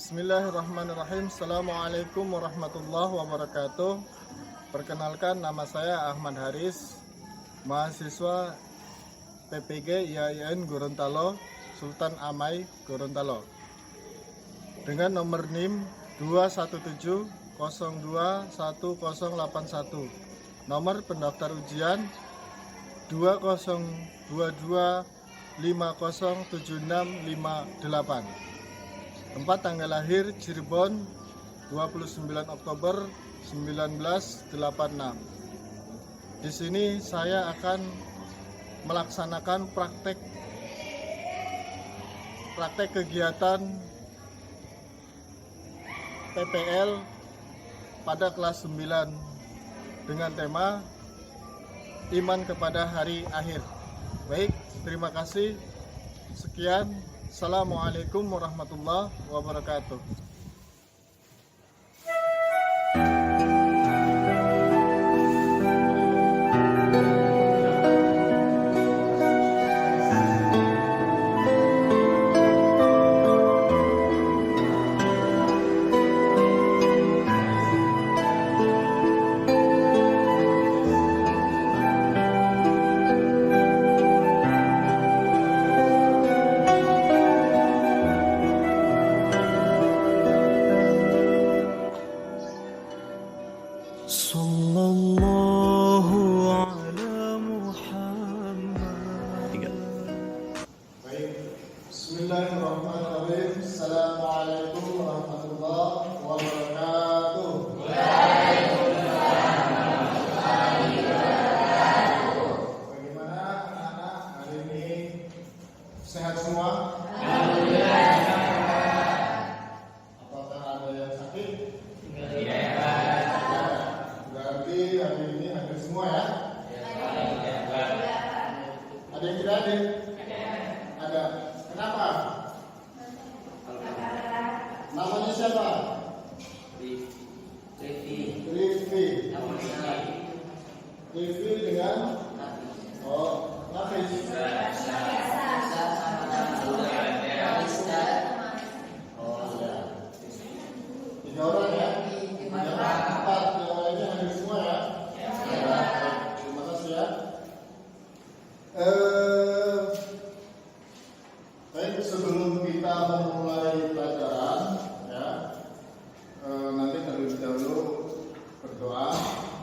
Bismillahirrahmanirrahim. Assalamualaikum warahmatullahi wabarakatuh. Perkenalkan, nama saya Ahmad Haris, mahasiswa PPG IAIN Gorontalo, Sultan Amai Gorontalo, dengan nomor NIM 217021081, nomor pendaftar ujian 2022507658. Tempat tanggal lahir Cirebon 29 Oktober 1986. Di sini saya akan melaksanakan praktek kegiatan PPL pada kelas 9 dengan tema Iman kepada Hari Akhir. Baik, terima kasih. Sekian. Assalamualaikum warahmatullahi wabarakatuh. Sallallahu ala Muhammad. Baik, bismillahirrahmanirrahim. Assalamualaikum warahmatullahi wabarakatuh. Bagaimana anak-anak hari ini? Sehat semua? Apakah ada yang sakit? Berarti hari ini hadir semua ya? Ada yang tidak hadir? Ada. Kenapa? Namanya siapa? Rifki. Rifki dengan Nafis. Tiga orang ya? Empat. Yang lainnya hadir semua ya? Terima kasih ya. Baik, sebelum kita memulai pelajaran ya, nanti terlebih dahulu berdoa.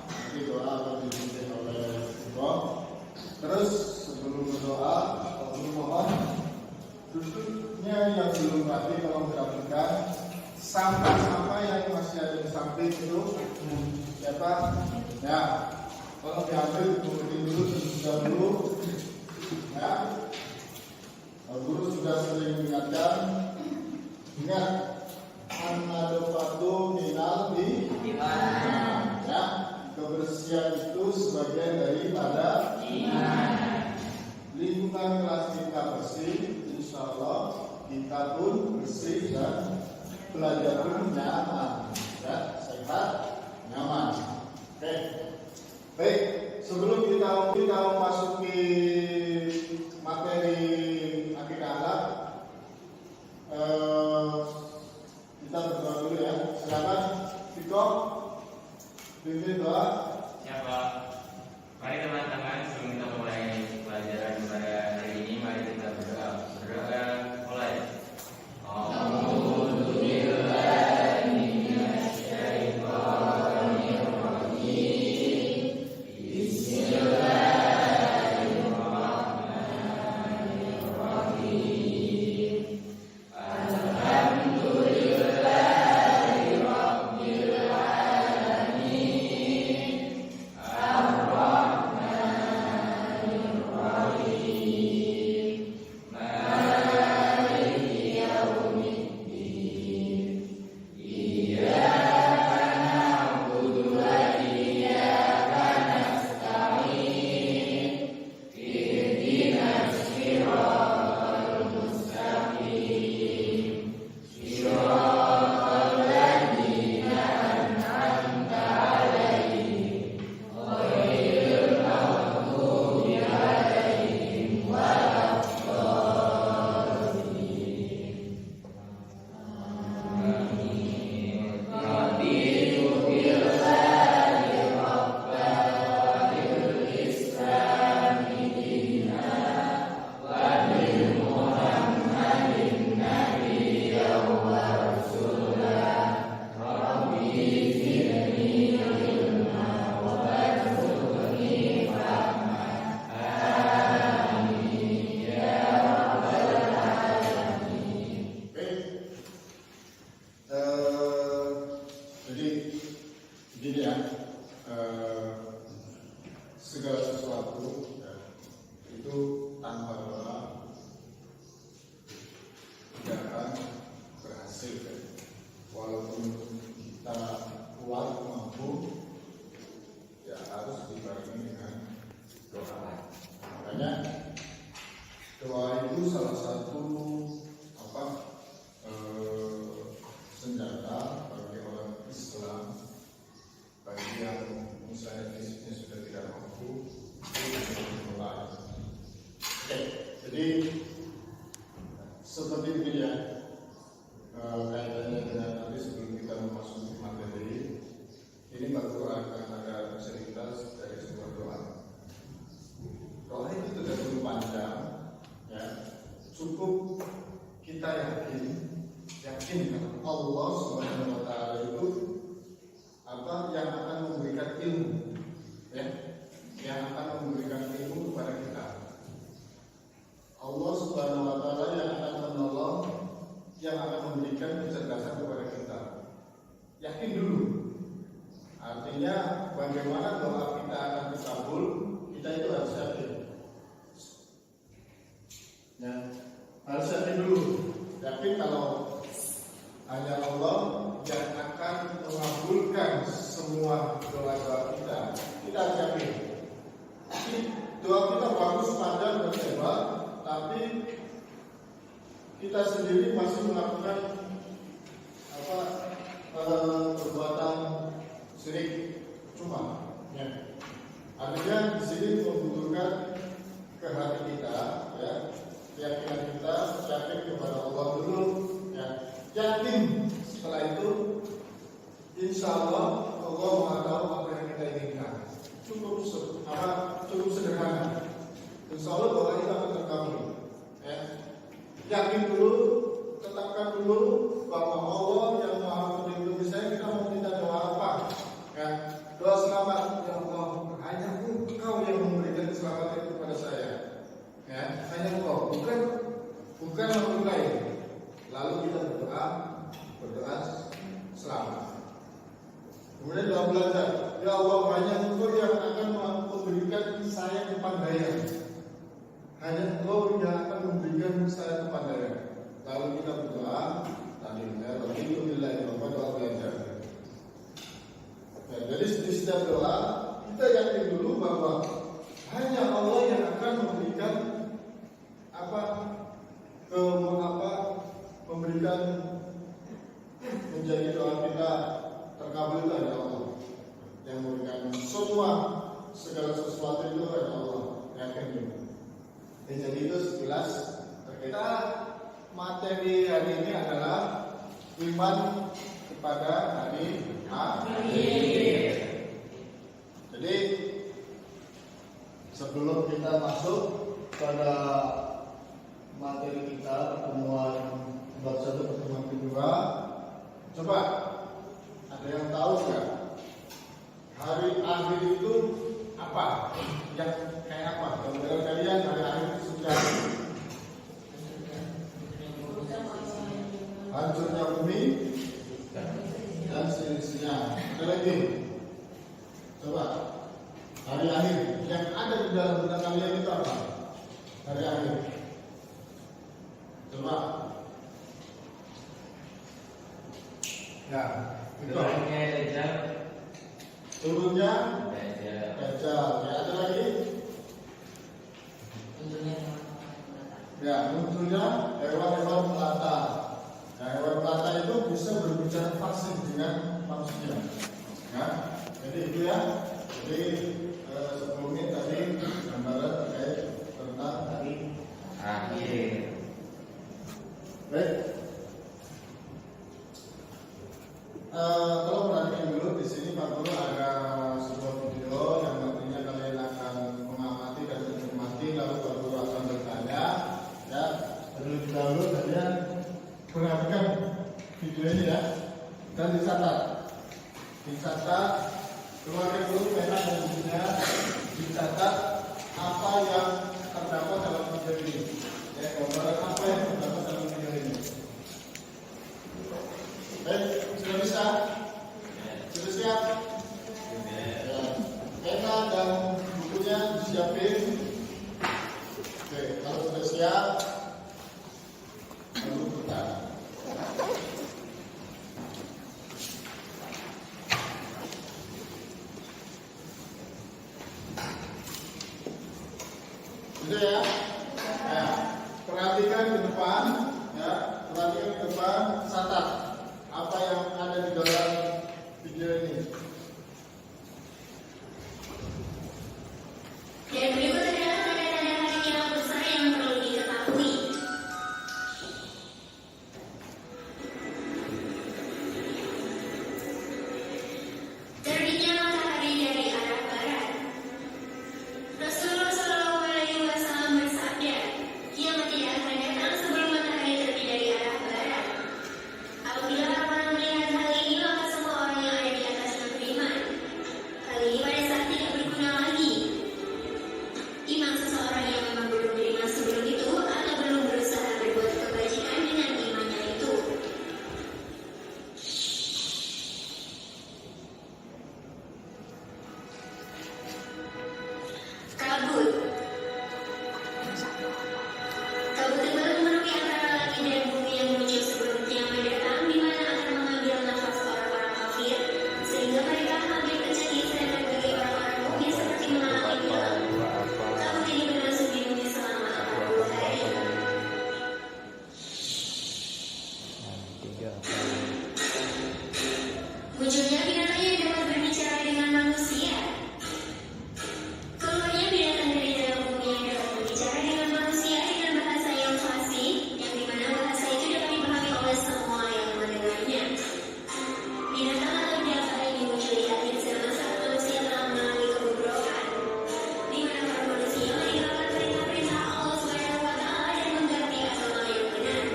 Nanti doa akan dipimpin oleh Ibu. Terus sebelum berdoa, mohon duduknya yang belum rapi tolong dirapikan. Sampah-sampah yang masih ada di samping itu siapa? Ya, tolong diambil, dibukuin dulu, sudah dulu. Ya, guru sudah sering mengingatkan. Ingat, an-nadofatu minal iman. Ya, kebersihan itu sebagian daripada iman. Lingkungan kelas kita bersih, insya Allah kita pun bersih dan belajar pun nyaman, ya, sehat, nyaman. Oke, baik. Sebelum kita memasuki materi akidah akhlak, kita berdoa dulu ya. Silakan, Viko, pimpin doa. Siapa? Mari teman-teman, sebelum kita mulai pelajaran pada hari ini, mari kita berdoa. Berdoa mulai. yakin Allah Subhanahu wa taala itu apa yang akan memberikan ilmu, ya, yang akan memberikan ilmu kepada kita. Allah Subhanahu wa taala yang akan menolong, yang akan memberikan kecerdasan kepada kita. Yakin dulu. Artinya bagaimana doa kita akan terkabul, kita itu harus yakin. Ya, harus yakin dulu. Yakin kalau hanya Allah yang akan mengabulkan semua doa-doa kita. Kita harus yakin. Doa kita bagus, panjang, dan hebat, tapi kita sendiri masih melakukan perbuatan syirik cuma. Ya. Artinya di sini membutuhkan ke hati kita, ya, keyakinan kita, yakin kepada Allah dulu, ya. Yakin setelah itu, insya Allah Allah Maha tahu apa yang kita inginkan. Cukup sederhana. Insya Allah doa itu akan terkabul. Ya. Yakin dulu, tetapkan dulu bahwa Allah yang Maha Melindungi saya. Kita mau minta doa apa? Ya. Doa selamat, ya Allah, hanya Engkau yang memberikan keselamatan itu kepada saya. Ya, hanya Engkau, bukan orang lain. Lalu kita berdoa selamat. Kemudian doa belajar, ya Allah, hanya Engkau yang akan memberikan saya kepandaian. Hanya Engkau yang akan memberikan saya kepandaian. Lalu kita berdoa, alhamdulillah, doa belajar. Ya, jadi di setiap doa kita yakin dulu bahwa hanya Allah yang akan memberikan memberikan menjadi doa kita terkabul itu adalah Allah. Yang memberikan segala sesuatu itu adalah Allah. Yakin dulu. Jadi itu sekilas terkait. Materi hari ini adalah iman kepada hari akhir. Jadi sebelum kita masuk pada materi kita pertemuan bab 1 pertemuan kedua, coba ada yang tahu nggak hari akhir itu apa? Yang kayak apa? Kalau kalian hari akhir itu sudah hancurnya bumi dan seisinya. Ada lagi? Coba hari akhir yang ada di dalam benak kalian itu apa? Hari akhir. Coba. Ya, Turunnya Dajjal. Turunnya Dajjal. Ya, ada lagi? Ya, munculnya hewan-hewan melata. Nah, hewan melata itu bisa berbicara fasih dengan manusia. Nah, jadi itu ya. Jadi sebelumnya tadi gambaran terkait tentang hari Akhir. baik. Kalau perhatikan dulu di sini Pak Guru ada sebuah video yang nantinya kalian akan mengamati dan menikmati, lalu Pak Guru akan bertanya. Ya, terlebih dahulu kalian perhatikan video ini ya dan dicatat, keluarkan dulu pena dan bukunya, dicatat apa yang terdapat dalam video ini. Ya, gambaran apa yang terdapat dalam video ini. Baik, sudah bisa? Sudah siap? Ya. Pena dan bukunya disiapin. Oke, kalau sudah siap, lalu bertanya. Gitu ya. Nah, perhatikan ke depan, ya. Perhatikan ke depan, catat apa yang ada di dalam video ini. Dan berikut adalah tanda-tanda hari kiamat besar yang perlu diketahui. Terbitnya matahari dari arah barat. Rasulullah SAW bersabda, kiamat tidak akan datang sebelum matahari Munculnya binatang yang dapat berbicara dengan manusia. Keluarnya binatang dari dalam bumi yang dapat berbicara dengan manusia dengan bahasa yang fasih, yang dimana bahasa itu dapat dipahami oleh semua yang mendengarnya. Binatang atau binatang ini muncul di akhir zaman saat manusia telah mengalami kebobrokan, di mana para manusia meninggalkan perintah-perintah Allah Subhanahu wa Ta'ala dan mengganti agama yang benar.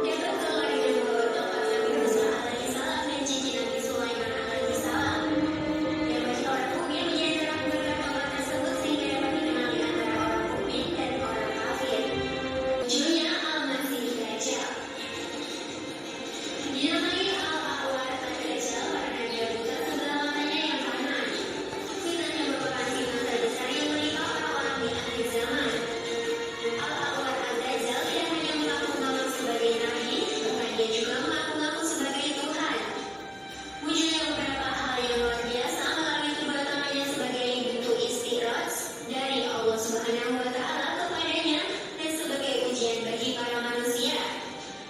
Dapat keluar dengan membawa tongkat Nabi Musa alaihi salam dan cincin Nabi Sulaiman alaihi salam. Dan bagi orang mukmin menjadi terang berkat tongkat tersebut sehingga dapat dikenali antara orang mukmin dan orang kafir. Munculnya Al-Masih Dajjal. Dinamai Al-A'war Ad-Dajjal karena dia buta sebelah matanya yang kanan. Fitnahnya merupakan fitnah terbesar yang menimpa orang-orang di akhir zaman. Al-A'war Ad-Dajjal tidak hanya mengaku-ngaku sebagai nabi, bahkan dia juga mengaku-ngaku sebagai Tuhan. Munculnya beberapa hal yang luar biasa melalui kedatangannya sebagai bentuk istiraj dari Allah Subhanahu wa Ta'ala kepadanya dan sebagai ujian bagi para manusia.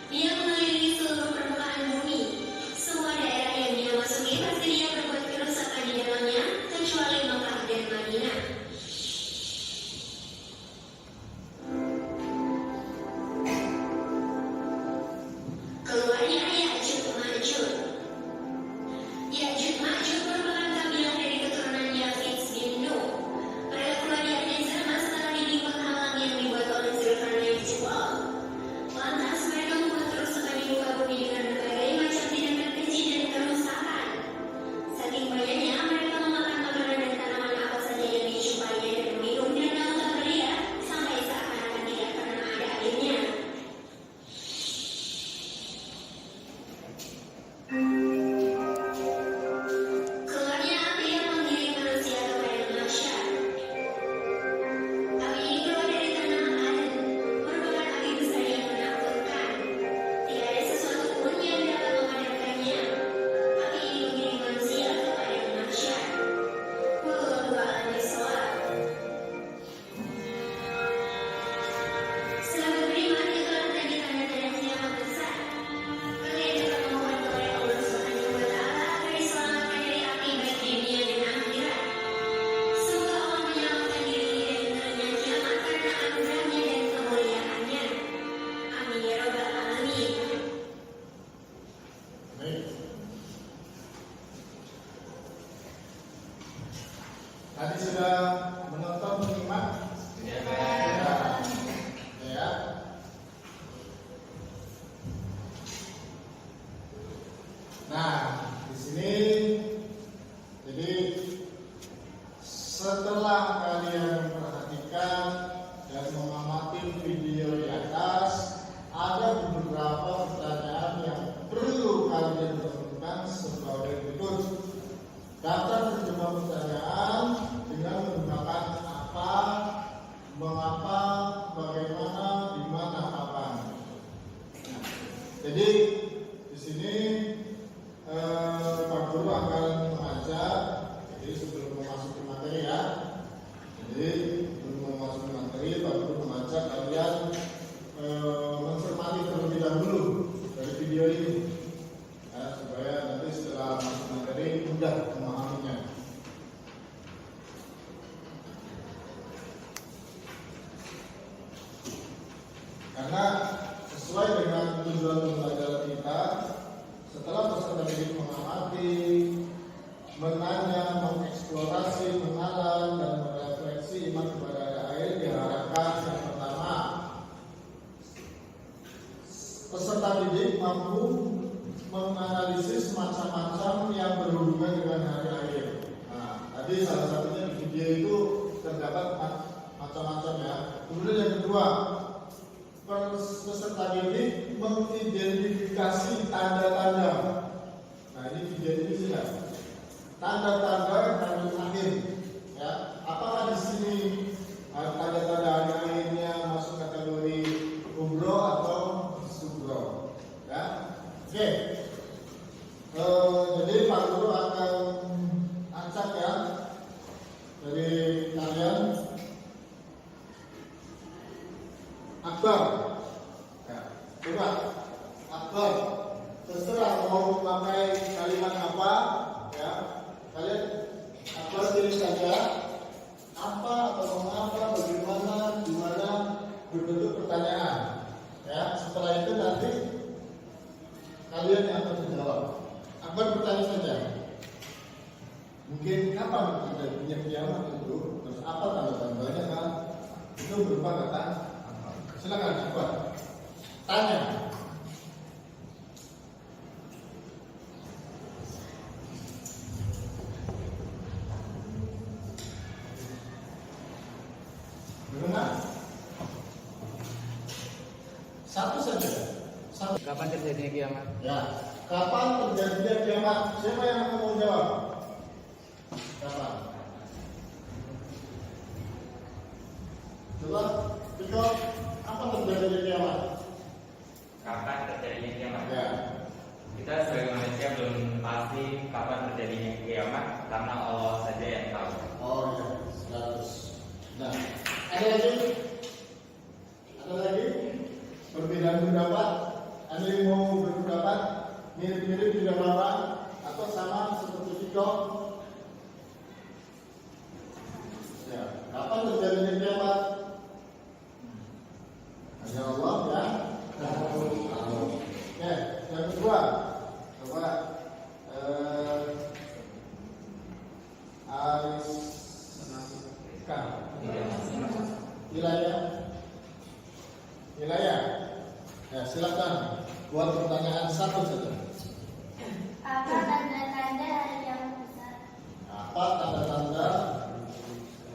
Dia mengelilingi seluruh permukaan bumi. Semua daerah yang dia masuki pasti dia berbuat kerusakan di dalamnya, kecuali Mekah dan Madinah. Keluarnya Ya'juj Ma'juj. Ya'juj Ma'juj merupakan kabilah dari keturunan Yafits bin Nuh. Mereka keluar di akhir zaman setelah dibimbang halang yang dibuat oleh Zulkarnain Jebel. Lantas mereka membuat kerusakan di muka bumi dengan berbagai macam tindakan keji dan kerusakan. Saking banyaknya mereka memakan makanan dan tanaman apa saja yang dijumpainya dan minum dan dalam tak berliat sampai seakan-akan tidak pernah ada akhirnya. Keluarnya api yang menggiring manusia kepada mahsyar. Api ini keluar dari tanah Aden, merupakan api besar yang menakutkan. Tidak ada sesuatu pun yang dapat memadamkannya. Api ini menggiring manusia kepada mahsyar. Wallahu a'lam bishawab. Sahabat beriman, itulah tadi tanda-tanda kiamat besar. Kalian dapat memohon kepada Allah Subhanahu wa Ta'ala agar diselamatkan dari api baik di dunia dan akhirat. Semoga Allah menyelamatkan diri dari benernya kiamat karena anugerahnya dan kemuliaannya. Amin ya rabbal alamin. Baik. Tadi sudah menonton menyimak Sudah, Pak. ya. Nah, di sini jadi setelah kalian perhatikan dan mengamati video di atas, ada beberapa pertanyaan yang perlu kalian tentukan sebagai berikut. Daftar sejumlah pertanyaan dengan menggunakan apa, mengapa, bagaimana, di mana, kapan. Nah, jadi di sini Pak Guru akan mengajak. Jadi sebelum memasuki materi ya. Jadi sebelum memasuki materi, Pak Guru mengajak kalian mencermati terlebih dahulu dari video ini, ya, supaya nanti setelah masuk materi mudah memahaminya. Karena sesuai dengan tujuan pembelajaran kita, setelah peserta didik mengamati, menanya, mengeksplorasi, mengalah, dan merefleksi iman kepada air, diharapkan yang pertama, peserta didik mampu menganalisis macam-macam yang berhubungan dengan hari akhir. Nah, tadi salah satunya di video itu terdapat macam-macam ya. Kemudian yang kedua, peserta didik mengidentifikasi tanda-tanda. Nah, ini video ini sih ya. Tanda-tanda hari akhir. Ya, apakah di sini tanda-tanda hari akhirnya masuk kategori kubro atau subro? Ya, oke. Jadi Pak Guru akan acak ya dari kalian. Akbar. Ya, coba akbar. Terserah mau memakai kalimat apa, ya. Kalian akbar pilih saja apa atau mengapa, bagaimana, di mana berbentuk pertanyaan. Ya, setelah itu nanti kalian yang akan menjawab. Akbar bertanya saja. Mungkin kapan terjadinya kiamat itu, terus apa tanda-tandanya kan? Itu berupa kata apa? Silakan Akbar. Tanya. Benar? Satu saja. Satu. Kapan terjadinya kiamat? Ya. Kapan terjadinya kiamat? Siapa yang akan mau jawab? Kapan? Coba, Piko, apa terjadinya kiamat? Kapan terjadinya kiamat? Ya. Kita sebagai manusia belum pasti kapan terjadinya kiamat karena Allah saja yang tahu. Oh ya, 100. Nah, ada lagi? Ada lagi? Perbedaan pendapat? Ada yang mau berpendapat? Mirip-mirip tidak apa-apa? Atau sama seperti Piko? Ya, kapan terjadinya kiamat? Hanya Allah ya. Oke, yang kedua, coba Ariska, wilayah. Ya, silakan buat pertanyaan satu saja. Apa tanda-tanda hari kiamat besar? Apa tanda-tanda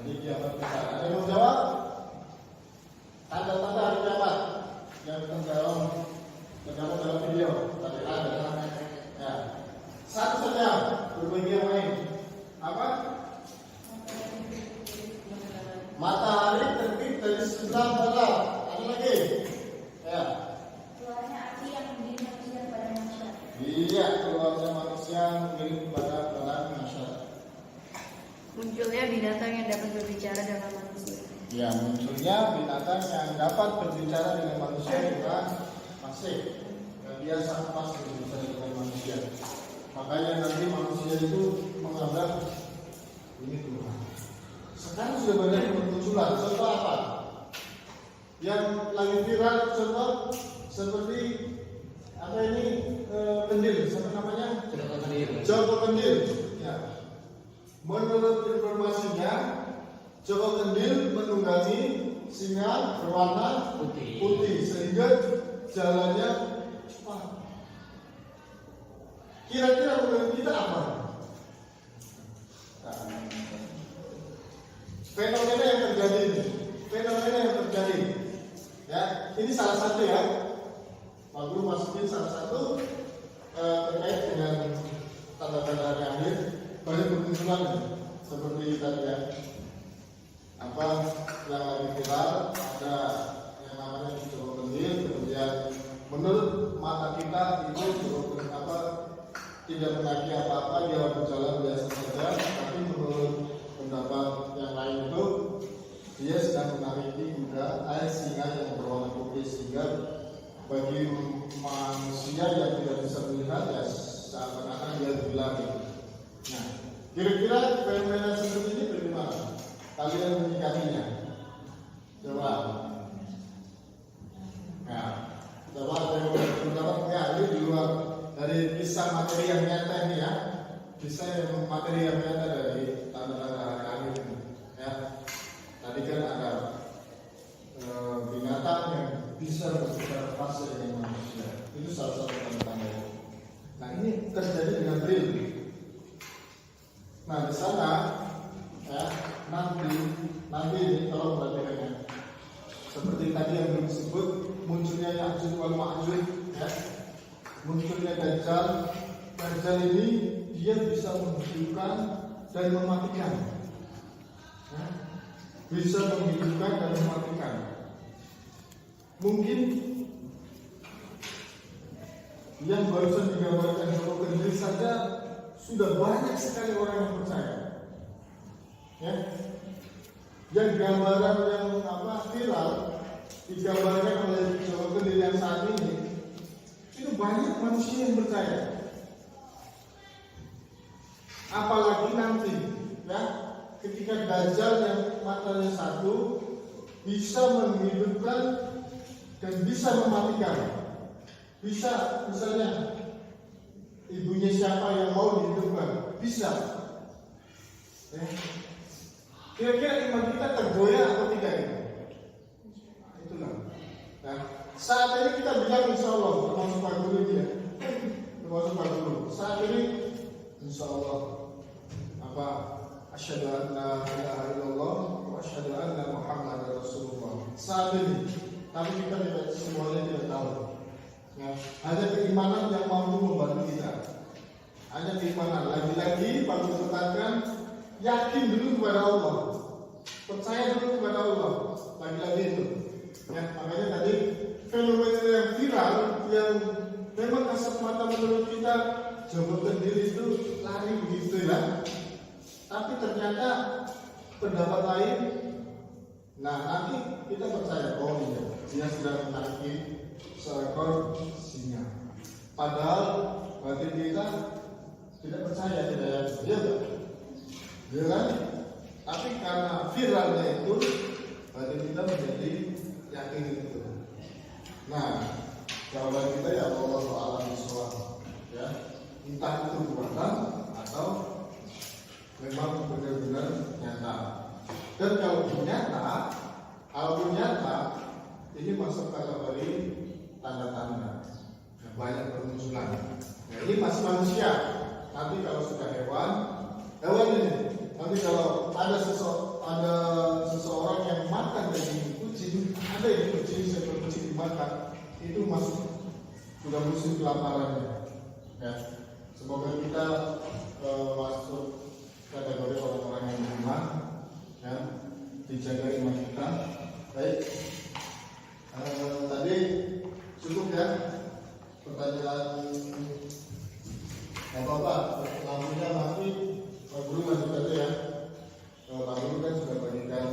hari kiamat besar? Ada yang mau jawab? Tanda-tanda hari kiamat yang tergabung dalam video tadi ada. Ya, satu saja. Berbagi yang lain. Apa? Matahari terbit dari sebelah barat. Ada lagi? Ya. Keluarnya api yang mengirim manusia pada manusia. Iya, keluarnya manusia mengirim kepada badan masyarakat. Munculnya binatang yang dapat berbicara dengan manusia. Ya, munculnya binatang yang dapat berbicara dengan manusia juga masih dia sangat pas berbicara dengan manusia. Makanya nanti manusia itu menganggap ini Tuhan. Sekarang sudah banyak bermunculan. Contoh apa? Yang lagi viral contoh seperti apa ini kendil, siapa namanya? Joko Kendil. Ya. Menurut informasinya, Joko Kendil menunggangi singa berwarna putih sehingga jalannya cepat. Kira-kira menurut kita apa? Nah, fenomena yang terjadi. Ya, ini salah satu ya. Pak Guru masukin salah satu terkait dengan tanda-tanda hari akhir. Banyak bermunculan seperti tadi ya. Apa yang lagi viral, ada yang namanya Joko Kendil, kemudian menurut mata kita itu tidak menagi apa-apa, dia berjalan biasa saja, tapi menurut pendapat yang lain itu dia sedang menaiki kuda singa yang berwarna putih, sehingga bagi manusia yang tidak bisa melihat ya seakan-akan dia berlari. Nah, kira-kira fenomena seperti ini bagaimana? Kalian menyikapinya? Coba. Nah, coba pendapat ini di luar dari kisah materi yang nyata ini ya. Kisah yang materi yang nyata dari tanda-tanda hari akhir ini. Ya. Tadi kan ada binatang yang bisa berbicara fase dengan manusia. Itu salah satu tanda-tanda. Nah, ini terjadi dengan real. Nah, di sana ya, nanti ini kalau perhatikan seperti tadi yang disebut munculnya Ya'juj wal Ma'juj ya, munculnya Dajjal ini dia bisa menghidupkan dan mematikan ya, bisa menghidupkan dan mematikan. Mungkin yang barusan digambarkan Joko Kendil saja sudah banyak sekali orang yang percaya. Ya. Yang gambaran yang viral digambarkan oleh Joko Kendil yang saat ini itu manusia yang percaya. Apalagi nanti, ya, ketika Dajjal yang matanya satu bisa menghidupkan dan bisa mematikan. Bisa, misalnya ibunya siapa yang mau dihidupkan, bisa. Ya. Kira-kira iman kita tergoyah atau tidak ini? Itulah. Nah, saat ini kita bilang insya Allah, termasuk Pak Guru ini ya, termasuk Pak Guru. Saat ini insya Allah apa? Asyhadu an la ilaha illallah wa asyhadu anna Muhammadar Rasulullah. Saat ini, tapi kita tidak semuanya tidak tahu. Ya, hanya keimanan yang mampu membantu kita. Hanya keimanan. Lagi-lagi Pak Guru tekankan, yakin dulu kepada Allah, percaya dulu kepada Allah. Lagi-lagi itu. Ya, makanya tadi fenomena yang viral yang memang kasat mata menurut kita jabatan diri itu lari begitu ya. Tapi ternyata pendapat lain. Nah, nanti kita percaya iya, dia sedang menaiki seekor singa. Padahal batin kita tidak percaya, tidak yakin. Dia enggak? Ya kan? Tapi karena viralnya itu batin kita menjadi yakin itu. Nah, jawaban kita ya Allah alam bisawab. Ya, entah itu buatan atau memang benar-benar nyata. Dan kalau nyata, ini masuk kategori tanda-tanda. Nah, banyak bermunculan. Nah, ini masih manusia. Nanti kalau sudah hewan ini. Nanti kalau ada seseorang yang makan daging kucing, ada yang kucing seekor kucing dimakan, itu masuk sudah musim kelaparannya. Ya, semoga kita masuk kategori orang-orang yang beriman, ya, dijaga iman kita. Baik, tadi cukup ya pertanyaan. Apa-apa, lampunya mati, Pak Guru lanjut aja ya. Pak Guru kan sudah berikan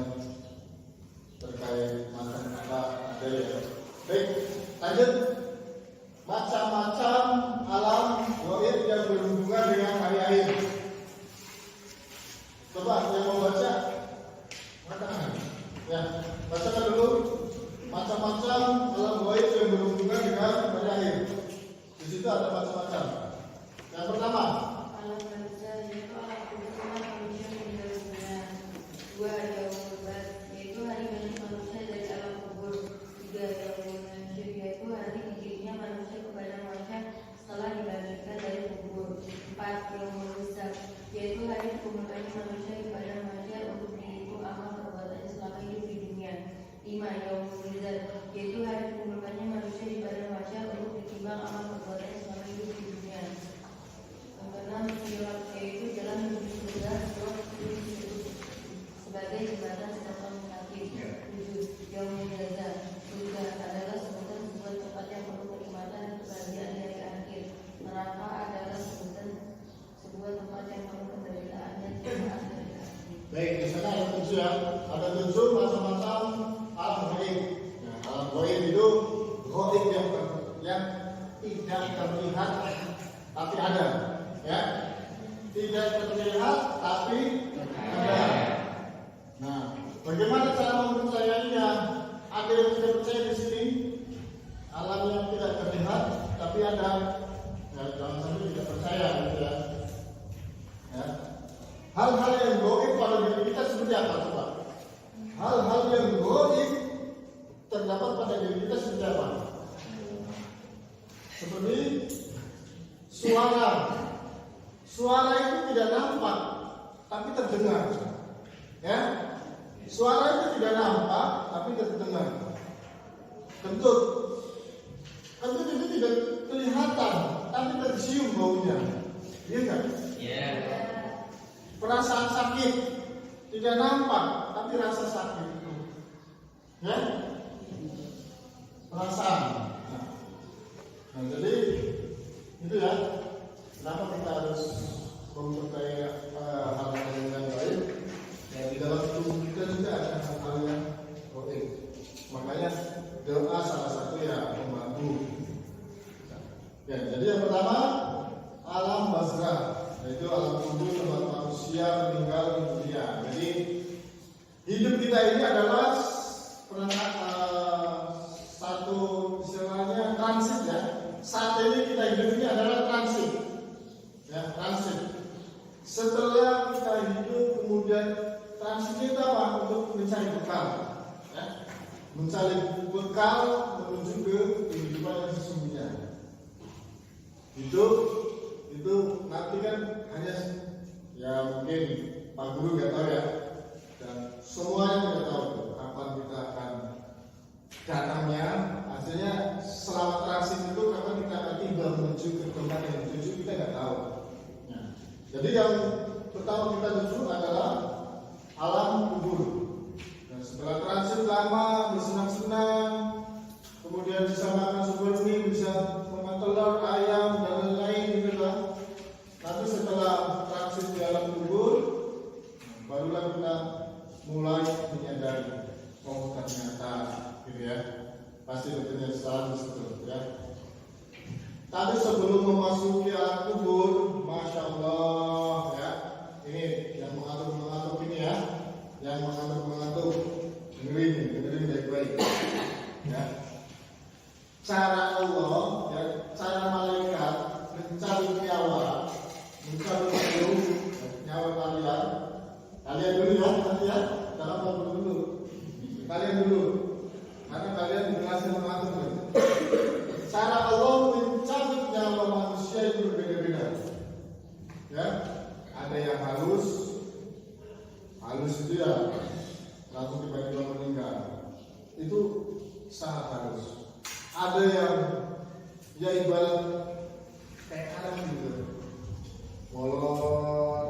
terkait makan apa ada ya. Baik, lanjut. Macam-macam alam gaib yang berhubungan dengan hari akhir. Coba yang mau baca, mengatakan ya, bacakan dulu. Macam-macam alam gaib yang berhubungan dengan hari akhir. Di situ ada macam-macam. Yang pertama, Alam manusia yaitu alam kebetulan manusia meninggal dunia. 2 ada ubat, yaitu hari bagi manusia dari alam kubur. 3 ada manusia yaitu hari didikannya manusia kepada manusia setelah dibangkitkan dari kubur. 4 yang merusak, yaitu hari dikumpulkannya manusia kepada manusia untuk dihitung amal perbuatannya selama hidup di dunia. 5 yang muzat, yaitu hari dikumpulkannya manusia kepada manusia untuk ditimbang amal perbuatannya selama hidup di dunia. 6 sirat, yaitu jalan menuju surga sebagai jembatan serta mustaqim. 7 yang menjaga surga adalah sebutan sebuah tempat yang penuh kenikmatan dan kebahagiaan di hari akhir. Neraka adalah sebutan sebuah tempat yang penuh penderitaan dan cobaan dari akhir. baik, di sana ada 7 ya. Ada 7 macam-macam alam gaib. Nah, alam gaib itu gaib yang tidak terlihat tapi ada. Ya, tidak terlihat tapi ada. Nah, bagaimana cara mempercayainya? Ada yang tidak percaya di sini, alam yang tidak terlihat tapi ada. Ya, jangan sampai tidak percaya, gitu ya. Ya. Hal-hal yang gaib pada diri kita seperti apa coba? Hal-hal yang gaib terdapat pada diri kita seperti apa? Seperti suara. Suara itu tidak nampak, tapi terdengar. Ya, suara itu tidak nampak, tapi terdengar. Kentut itu tidak kelihatan, tapi tercium baunya. Iya kan? Iya. Perasaan sakit tidak nampak, tapi rasa sakit itu. Ya, perasaan. Nah, jadi itu ya. Kenapa kita harus mempercayai hal-hal yang lain? Ya, di dalam tubuh kita juga ada hal-hal yang gaib. Makanya doa salah satu ya membantu. Ya, jadi yang pertama alam barzakh, yaitu alam kubur tempat manusia meninggal di dunia. Jadi hidup kita ini adalah satu istilahnya transit ya. Saat ini kita hidup ini adalah transit, ya transit. Setelah kita hidup kemudian transit kita apa? Untuk mencari bekal, ya. Mencari bekal menuju ke kehidupan yang sesungguhnya. Itu nanti kan hanya ya mungkin Pak Guru nggak tahu ya, dan semuanya nggak tahu kapan kita akan datangnya. Hasilnya selama transit itu kapan kita akan tiba menuju ke tempat yang dituju kita nggak tahu. Nah, jadi yang pertama kita tuju adalah alam kubur. Dan setelah transit lama bersenang-senang, kemudian bisa makan seperti bisa makan telur, ayam dan lain-lain gitu kan. Tapi setelah transit di alam kubur, barulah kita mulai menyadari, oh ternyata gitu ya. Pasti tentunya salah di situ ya. Tapi sebelum memasuki alam kubur, masya Allah ya, ini yang mengatur ini ya, yang mengatur dengerin baik-baik ya. Cara Allah ya, cara malaikat mencari nyawa kalian dulu ya, nanti ya, jangan ngobrol dulu, kalian dulu, karena kalian berhasil mengatur. Cara Allah mencabut nyawa manusia itu berbeda-beda. Ya, ada yang halus itu ya langsung tiba-tiba meninggal. Itu sangat halus. Ada yang ya ibarat kayak alam gitu, molor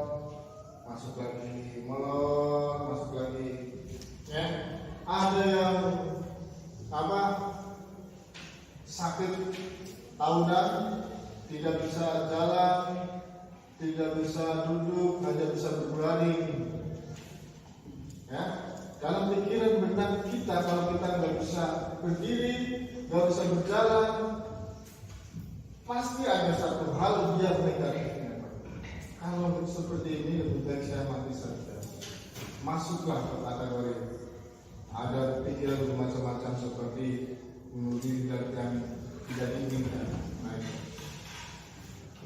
masuk lagi, molor masuk lagi. Ya, ada yang apa? Sakit tahunan, tidak bisa jalan, tidak bisa duduk, hanya bisa berbaring. Ya, dalam pikiran benak kita, kalau kita nggak bisa berdiri, nggak bisa berjalan, pasti ada satu hal yang negatifnya. Kalau seperti ini lebih baik saya mati saja. Masuklah ke kategori ada pikiran bermacam-macam seperti bunuh diri dan tidak diinginkan.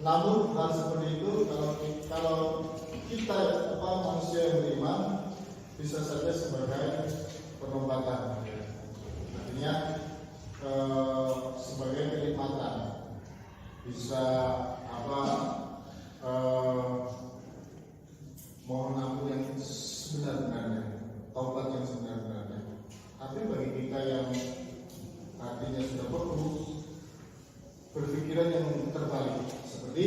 Namun hal seperti itu kalau kita manusia yang beriman bisa saja sebagai penobatan, artinya sebagai kenikmatan, bisa mohon ampun yang sebenar-benarnya, taubat yang sebenar-benarnya. Tapi bagi kita yang artinya sudah berpikiran yang terbalik, seperti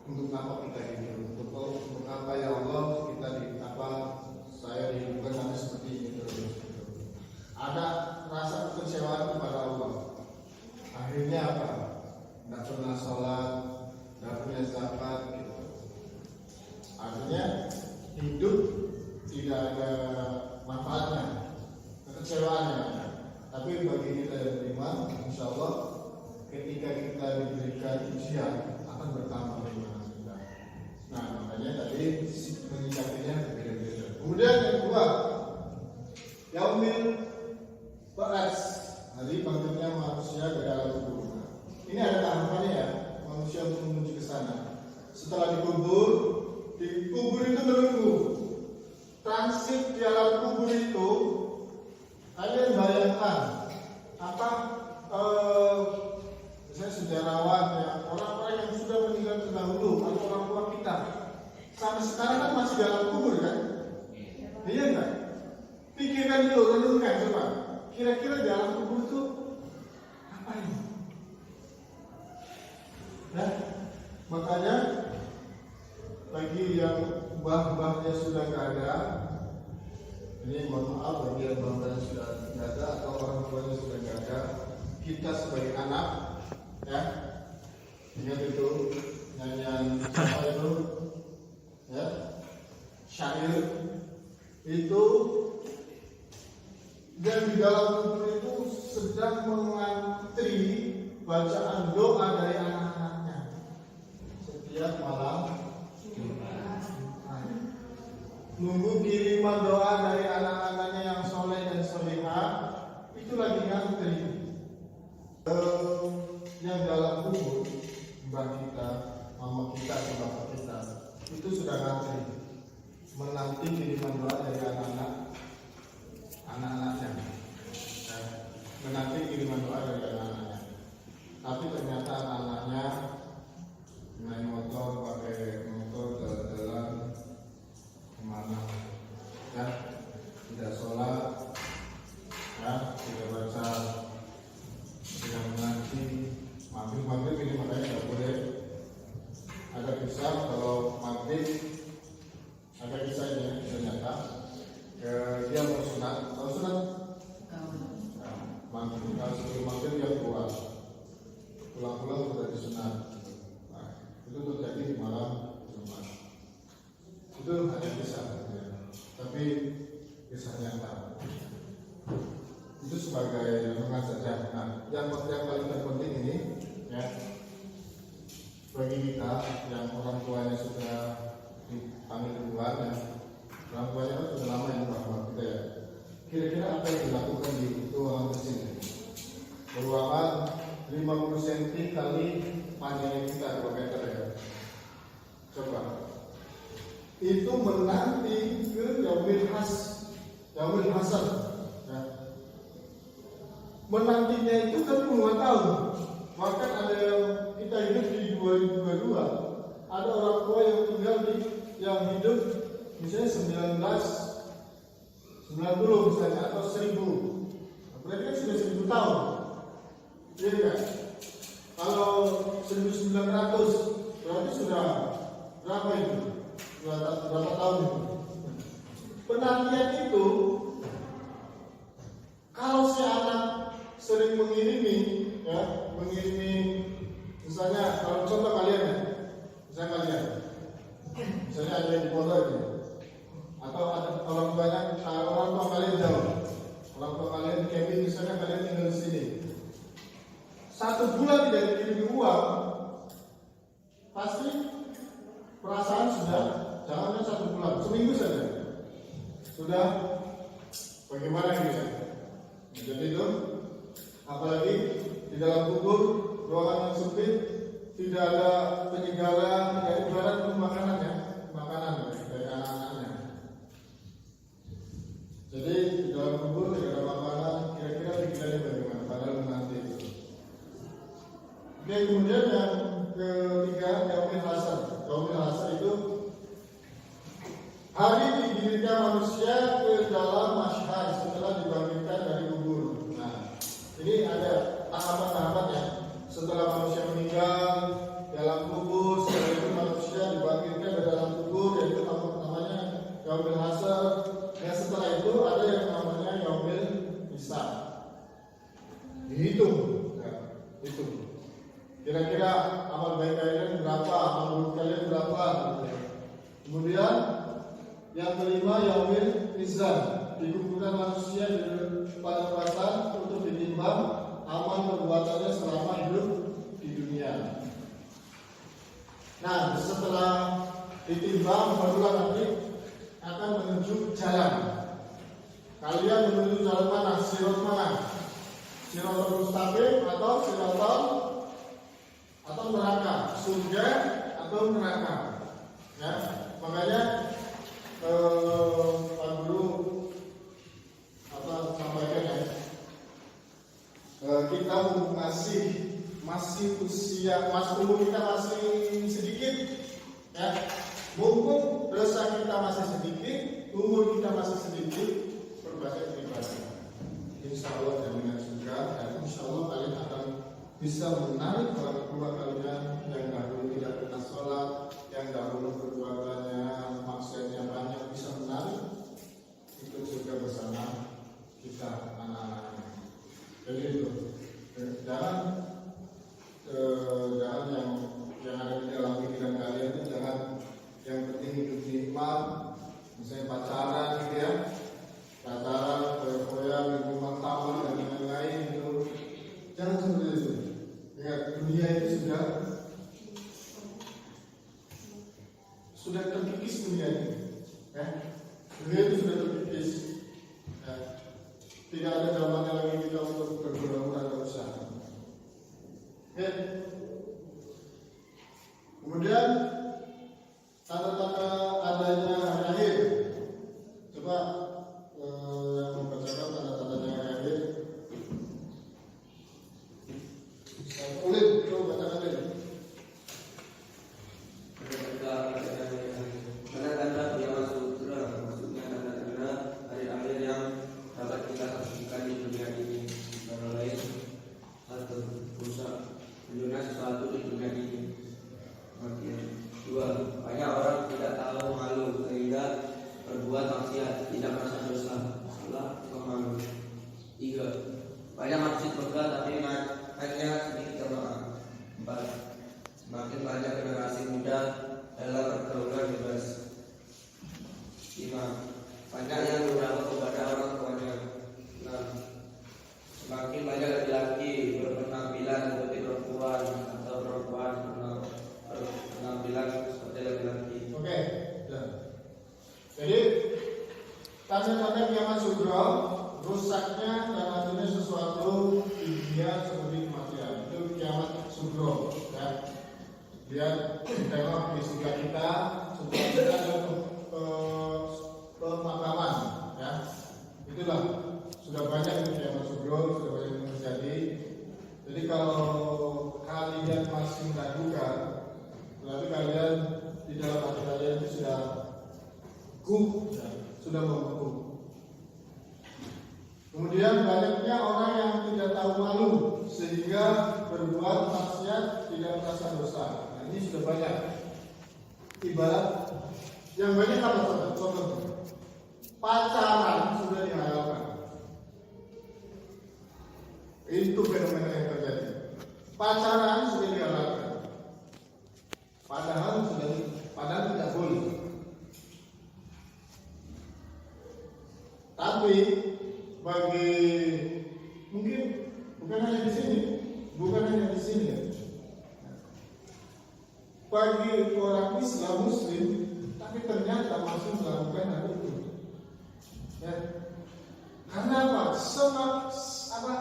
untuk apa kita hidup, untuk apa ya Allah kita saya dihidupkan sampai seperti ini terus. Ada rasa kekecewaan kepada Allah. Akhirnya apa? Tidak pernah sholat, tidak punya zakat, gitu. Artinya hidup tidak ada manfaatnya, kekecewaannya. Tapi bagi kita yang beriman, insya Allah ketika kita diberikan ujian akan bertambah beriman kita. Nah, makanya tadi menyikapinya berbeda-beda. Kemudian yang kedua, yaumil ba'ats, hari bangkitnya manusia dari alam kubur. Ini ada tahapannya ya, manusia untuk menuju ke sana. Setelah dikubur itu menunggu. Transit di alam kubur itu, kalian bayangkan misalnya sejarawan ya, orang-orang yang sudah meninggal terdahulu atau orang tua kita sampai sekarang kan masih dalam kubur kan? Iya enggak? Pikirkan dulu, renungkan coba. Kira-kira di alam kubur itu apa ini? Nah, makanya bagi yang bah-bahnya sudah nggak ada, ini mohon maaf bagi yang bah-bahnya sudah nggak ada atau orang tuanya sudah nggak ada, kita sebagai anak ya, ingat itu nyanyian apa itu ya, syair itu, dan di dalam kubur itu sedang mengantri bacaan doa dari anak-anaknya setiap malam Jumat. nunggu kiriman doa dari anak-anaknya yang soleh dan solehah, itu lagi ngantri. Yang dalam kubur, mbak kita, mama kita, bapak kita, itu sudah ngantri menanti kiriman doa dari anak-anaknya, menanti kiriman doa dari anak-anaknya. Tapi ternyata anak-anaknya naik motor, pakai motor jalan-jalan kemana, ya, tidak sholat, ya, tidak baca, tidak mengaji, maghrib ini makanya tidak boleh. Ada kisah kalau maghrib, ada kisah ini ternyata dia mau sunat, tahu sunat? Maghrib, kalau sebelum maghrib dia keluar, pulang-pulang sudah disunat. Nah, itu terjadi di malam Jumat. Itu ada kisah, ya. Tapi kisah nyata. Itu sebagai renungan saja. Nah, yang paling terpenting ini, ya, bagi kita yang orang tuanya sudah dipanggil keluar, ya, orang tuanya kan sudah lama yang bahwa kita, ya. Kira-kira apa yang dilakukan di ruangan kecil? Ruangan 50 cm kali panjangnya kita 2 meter, ya. Coba. Itu menanti ke Yaumil Hasan, ya. Menantinya itu kan puluhan tahun. Bahkan ada yang kita hidup di 2022, ada orang tua yang tinggal yang hidup misalnya 1990 misalnya atau 1000. Berarti kan sudah 1000 tahun. Iya kan? Kalau 1900 berarti sudah berapa itu? Berapa tahun itu? Penantian itu, kalau si anak sering mengirimi, ya, misalnya kalau contoh kalian, ya, misalnya ada yang di pondok itu, atau ada orang tua kalian jauh, orang tua kalian di camping, misalnya kalian tinggal di sini, 1 bulan tidak dikirimi uang, pasti perasaan sudah, jangan 1 bulan, seminggu saja sudah bagaimana gitu. Jadi itu, apalagi di dalam kubur, ruangan yang sempit, tidak ada penyegaran, ya ibarat makanan dari anak-anaknya. Jadi di dalam kubur tidak ada makanan, kira-kira pikirannya bagaimana? Padahal menanti itu. Oke, kemudian yang ketiga, Yaumil Hasan. Yaumil Hasan itu hari digilirnya manusia ke dalam masyhad setelah dibangkitkan dari kubur. Nah, ini ada tahapan-tahapannya. Setelah manusia meninggal dalam kubur, setelah itu manusia dibangkitkan dari dalam kubur, yaitu namanya Yaumil Hasan. Dan setelah itu ada yang namanya Yaumil Hisab. Dihitung, ya, hitung. Kira-kira amal baik kalian berapa, amal buruk kalian berapa. Kemudian yang kelima, Yaumil Mizan, dikumpulkan manusia di depan perasaan untuk ditimbang amal perbuatannya selama hidup di dunia. Nah, setelah ditimbang, barulah nanti akan menuju jalan. Kalian menuju jalan mana? Sirat mana? Siratal mustaqim atau neraka? Surga atau neraka? Ya, makanya Pak Guru sampaikan, ya, kita masih usia, umur kita masih sedikit, ya. Mumpung dosa kita masih sedikit, umur kita masih sedikit, berbagai ibadah. Insya Allah jaminan surga, dan insya Allah kalian akan bisa menarik orang tua kalian yang dahulu tidak pernah sholat, yang dahulu perbuatannya maksiatnya banyak, bisa menarik ikut surga bersama kita anak-anaknya. Jadi itu, jangan yang ada di dalam pikiran kalian itu jangan yang penting hidup nikmat, misalnya pacaran gitu, ya, foya-foya, minuman tamu dan lain-lain itu, jangan seperti itu, ya. dunia itu sudah terkikis dunia ini. Ya. Dunia itu sudah terkikis. Ya. Tidak ada zamannya lagi kita untuk berguna-guna atau usaha. Ya. Kemudian tanda-tanda adanya hari akhir. Coba yang membacakan tanda-tandanya hari akhir. Ulil, coba bacakan dulu. Tanda-tanda kiamat segera, maksudnya tanda-tanda hari akhir yang dapat kita saksikan di dunia ini. Antara lain, satu, rusak dunia sesuatu di dunia ini. Dua, banyak orang tidak tahu malu sehingga berbuat maksiat, tidak merasa dosa, salah atau malu. Tiga, banyak masjid megah tapi hanya sedikit jamaah. Empat, semakin banyak generasi muda dalam pergaulan bebas. Lima, banyak yang durhaka kepada orang tuanya. Enam, semakin banyak laki-laki berpenampilan seperti perempuan atau perempuan penampilan seperti laki-laki. Oke, ya. Jadi tanda-tanda kiamat sugro, rusaknya dan hasilnya sesuatu di dunia seperti kematian. Itu kiamat sugro. Ya. Lihat, tengok di sekitar kita ada pemakaman. Ya. Itulah sudah banyak itu kiamat sugro, sudah banyak yang terjadi. Jadi kalau kalian masih meragukan, berarti kalian di dalam hati kalian itu sudah sudah membeku. Kemudian banyaknya orang yang tidak tahu malu sehingga berbuat maksiat tidak merasa dosa. Nah, ini sudah banyak. Ibarat yang banyak apa contohnya? Pacaran sudah dihalalkan. Itu fenomena yang terjadi. Pacaran sudah dihalalkan. Padahal tidak boleh. Tapi bagi mungkin bukan hanya di sini ya. Bagi orang Islam Muslim, tapi ternyata masih melakukan hal itu. Ya. Karena apa?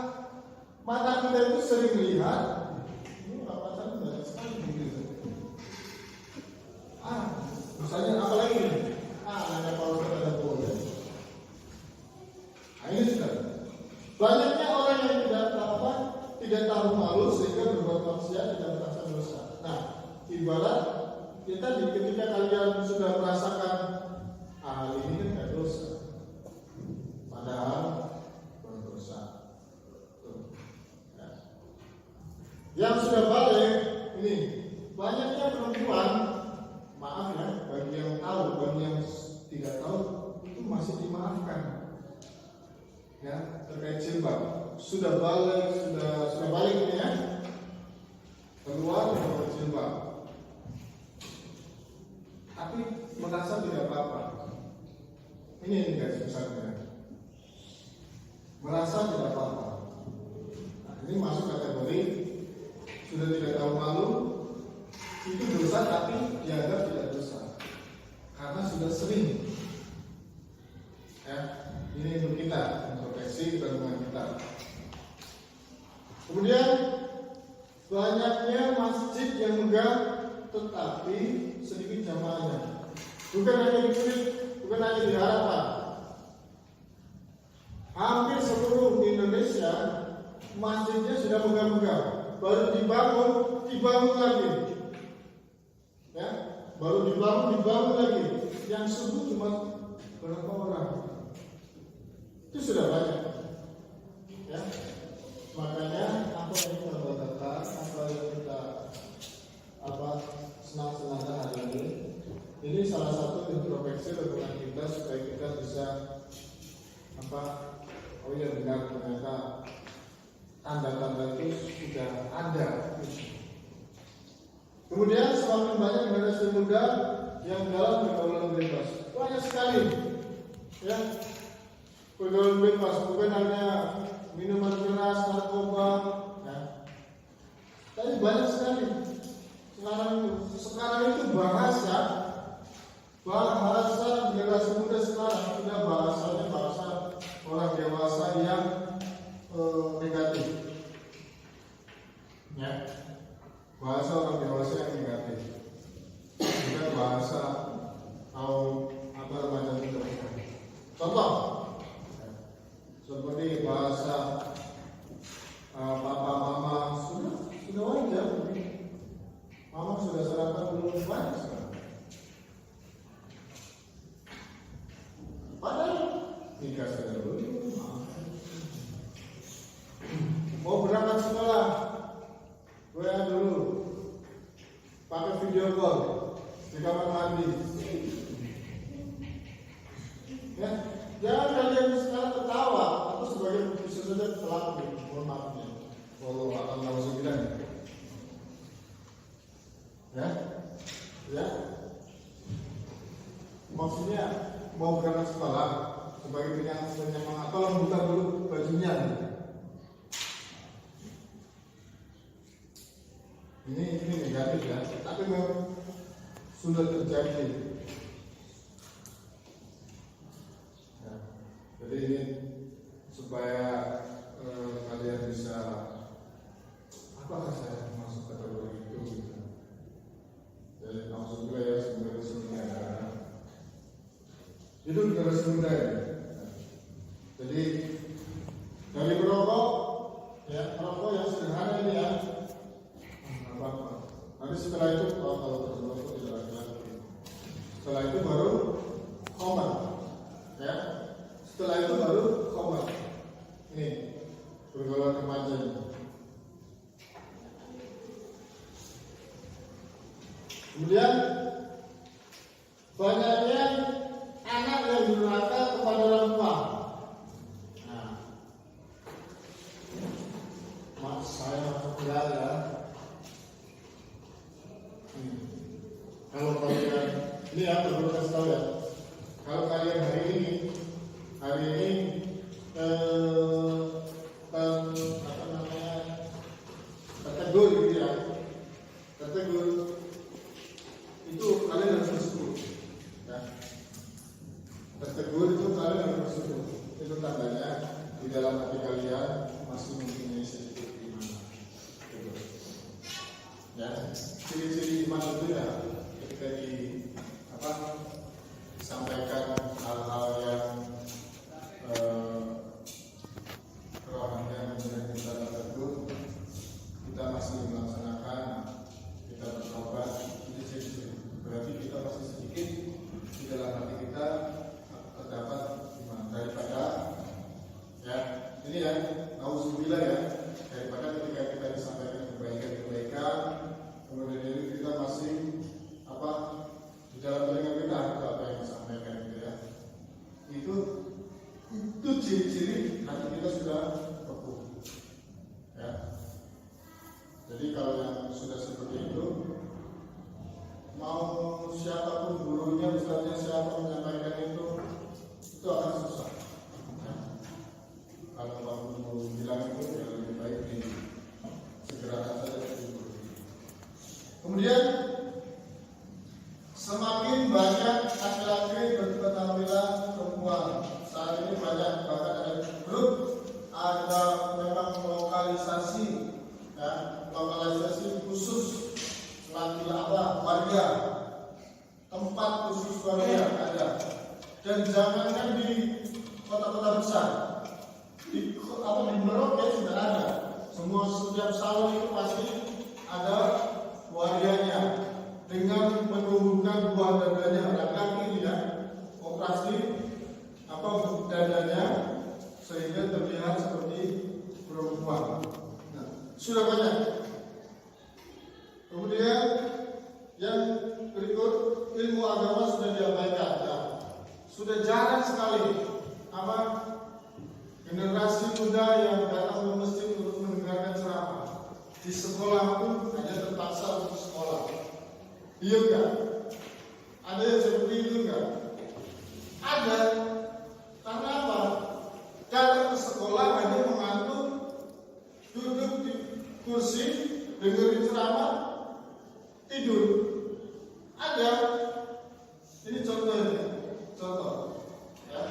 Mata kita itu sering melihat ini pacaran banyak sekali begitu. Misalnya apalagi ini? Nanya kalau ada boleh. Ini sudah banyaknya orang yang tidak tahu malu sehingga berbuat maksiat tidak merasa dosa. Nah, ibarat kita ketika kalian sudah merasakan hal ini kan tidak dosa, padahal berdosa. Ya. Yang sudah balik ini banyaknya perempuan. Maaf ya, bagi yang tahu, bagi yang tidak tahu itu masih dimaafkan. Ya, terkait jilbab sudah balik ini ya, keluar dari jilbab, tapi merasa tidak apa-apa. Ini guys misalnya, merasa tidak apa-apa. Nah, ini masuk kategori sudah tidak tahu malu. Itu dosa tapi dianggap tidak dosa karena sudah sering. Ya, ini untuk kita introspeksi kandungan kita. Kemudian banyaknya masjid yang megah tetapi sedikit jamaahnya. Bukan hanya di Kulit, bukan hanya di Harapan. Hampir seluruh Indonesia masjidnya sudah megah-megah, baru dibangun lagi. Ya, baru dibangun lagi. Yang subuh cuma berapa orang? Itu sudah banyak. Ya, makanya apa yang kita banggakan, apa yang kita senang-senangkan hari ini salah satu introspeksi hubungan kita supaya kita bisa benar ternyata tanda-tanda itu sudah ada. Kemudian semakin banyak generasi muda yang dalam pergaulan bebas, banyak sekali, ya, pergaulan bebas bukan hanya minuman keras, narkoba, ya. Tapi banyak sekali sekarang itu bahasa generasi muda sekarang sudah bahasanya bahasa orang dewasa yang negatif, ya, bahasa orang dewasa yang negatif, bukan bahasa apa remaja muda. Contoh seperti bahasa papa mama sudah wajar, mama sudah sarapan belum banyak sekarang. Padahal nikah saja belum. Mau berangkat sekolah, WA dulu, pakai video call di kamar mandi. Ya, jangan kalian sekarang ketawa atau sebagai bisa saja pelaku, mohon maafnya. Allah akan nauzubillah. Ya, maksudnya mau berangkat sekolah sebagai penyemangat, tolong buka dulu bajunya. Ini negatif ya, tapi memang sudah terjadi. Ya, jadi ini supaya kalian bisa, apakah saya masuk kategori itu? Gitu. Jadi maksudnya ya generasi muda, itu generasi muda ya. Jadi dari perokok, ya perokok yang sederhana ini ya. Nanti setelah itu kalau bermerokok tidak laki-laki. Setelah itu baru khamar, ya. Setelah itu baru khamar. Ini pergaulan remaja ini. Kemudian banyaknya anak yang durhaka kepada orang tua. Nah, mak saya masuk ya. Kalau kalian ini ya perlu kasih tahu ya. Kalau kalian hari ini apa namanya kategori gitu ya, kategori itu kalian harus bersyukur. Ya. Kategori itu kalian harus bersyukur. Itu tandanya di dalam hati kalian masih mempunyai sedikit iman. Gitu. Ya, ciri-ciri iman itu ya ketika disampaikan hal-hal yang rohani yang kita tertentu, kita masih melaksanakan, kita bertobat, berarti kita masih sedikit di dalam hati kita terdapat iman daripada ya ini ya nauzubillah ya, daripada ketika kita disampaikan kebaikan kemudian ini kita masih di dalam telinga kita apa yang disampaikan gitu ya, itu ciri-ciri hati kita sudah beku ya. Jadi kalau yang sudah seperti itu, mau siapapun gurunya, ustaznya siapa menyampaikan itu akan susah ya. Kalau mau bilang itu ya lebih baik segerakan saja itu. Kemudian semakin banyak laki-laki berpenampilan perempuan. Saat ini banyak, bahkan ada grup, ada memang lokalisasi khusus warga, tempat khusus warga ada. Dan jangankan di kota-kota besar, di Merauke sudah ada. Setiap salon itu pasti ada waryanya dengan menumbuhkan buah dadanya laki-laki ya, operasi dadanya sehingga terlihat seperti perempuan. Nah, sudah banyak. Kemudian yang berikut, ilmu agama sudah diabaikan ya. Sudah jarang sekali generasi muda yang datang ke masjid untuk mendengarkan ceramah. Di sekolah pun hanya terpaksa untuk sekolah. Iya enggak? Ada yang seperti itu enggak? Ada. Karena apa? Datang ke sekolah hanya mengantuk, duduk di kursi, dengerin tidur. Ada. Ini contoh. Ya.